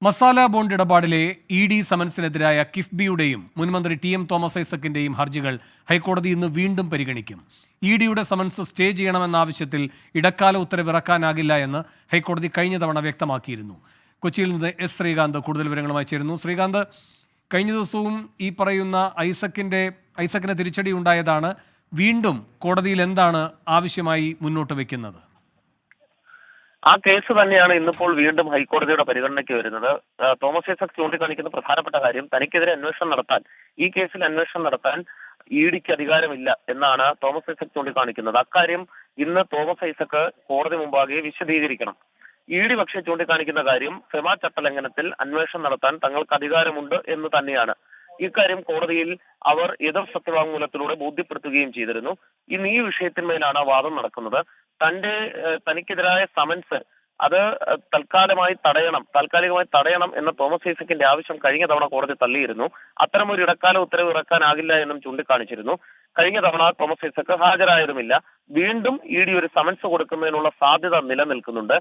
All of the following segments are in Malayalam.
മസാല ബോണ്ട് ഇടപാടിലെ ഇ.ഡി. സമൻസിനെതിരായ കിഫ്ബിയുടെയും മുൻമന്ത്രി ടി.എം. തോമസ് ഐസക്കിന്റെയും ഹർജികൾ ഹൈക്കോടതി ഇന്ന് വീണ്ടും പരിഗണിക്കും. ഇ.ഡിയുടെ സമൻസ് സ്റ്റേ ചെയ്യണമെന്ന ആവശ്യത്തിൽ ഇടക്കാല ഉത്തരവ് ഇറക്കാനാകില്ല എന്ന് ഹൈക്കോടതി കഴിഞ്ഞ തവണ വ്യക്തമാക്കിയിരുന്നു. കൊച്ചിയിൽ നിന്ന് എസ് ശ്രീകാന്ത് കൂടുതൽ വിവരങ്ങളുമായി ചേരുന്നു. ശ്രീകാന്ത്, കഴിഞ്ഞ ദിവസവും ഈ പറയുന്ന ഐസക്കിന് തിരിച്ചടി ഉണ്ടായതാണ്. വീണ്ടും കോടതിയിൽ എന്താണ് ആവശ്യമായി മുന്നോട്ട് വെക്കുന്നത്? ആ കേസ് തന്നെയാണ് ഇന്നിപ്പോൾ വീണ്ടും ഹൈക്കോടതിയുടെ പരിഗണനയ്ക്ക് വരുന്നത്. തോമസ് ഐസക് ചൂണ്ടിക്കാണിക്കുന്ന പ്രധാനപ്പെട്ട കാര്യം, തനിക്കെതിരെ അന്വേഷണം നടത്താൻ, ഈ കേസിൽ അന്വേഷണം നടത്താൻ ഇഡിക്ക് അധികാരമില്ല എന്നാണ് തോമസ് ഐസക് ചൂണ്ടിക്കാണിക്കുന്നത്. അക്കാര്യം ഇന്ന് തോമസ് ഐസക് കോടതി മുമ്പാകെ വിശദീകരിക്കണം. ഇഡി പക്ഷേ ചൂണ്ടിക്കാണിക്കുന്ന കാര്യം, ഫെമ ചട്ടലംഘനത്തിൽ അന്വേഷണം നടത്താൻ തങ്ങൾക്ക് അധികാരമുണ്ട് എന്ന് തന്നെയാണ്. ഇക്കാര്യം കോടതിയിൽ അവർ എതിർ സത്യവാങ്മൂലത്തിലൂടെ ബോധ്യപ്പെടുത്തുകയും ചെയ്തിരുന്നു. ഇന്ന് ഈ വിഷയത്തിന്മേലാണ് വാദം നടക്കുന്നത്. തനിക്കെതിരായ സമൻസ് അത് താൽക്കാലികമായി തടയണം എന്ന തോമസ് ഐസക്കിന്റെ ആവശ്യം കഴിഞ്ഞ തവണ കോടതി തള്ളിയിരുന്നു. അത്തരമൊരു ഇടക്കാല ഉത്തരവ് ഇറക്കാനാകില്ല എന്നും ചൂണ്ടിക്കാണിച്ചിരുന്നു. കഴിഞ്ഞ തവണ തോമസ് ഐസക് ഹാജരായതുമില്ല. വീണ്ടും ഇഡി ഒരു സമൻസ് കൊടുക്കുന്നതിനുള്ള സാധ്യത നിലനിൽക്കുന്നുണ്ട്.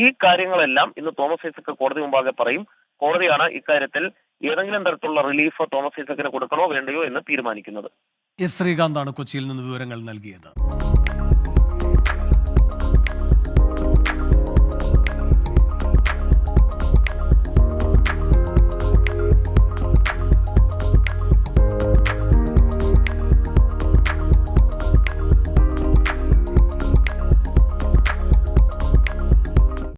ഈ കാര്യങ്ങളെല്ലാം ഇന്ന് തോമസ് ഐസക് കോടതി മുമ്പാകെ പറയും. കോടതിയാണ് ഇക്കാര്യത്തിൽ ഏതെങ്കിലും തരത്തിലുള്ള റിലീഫ് തോമസ് ഐസക്കിന് കൊടുക്കണോ വേണ്ടയോ എന്ന് തീരുമാനിക്കുന്നത്. എസ് ശ്രീകാന്താണ് കൊച്ചിയിൽ നിന്ന് വിവരങ്ങൾ നൽകിയത്.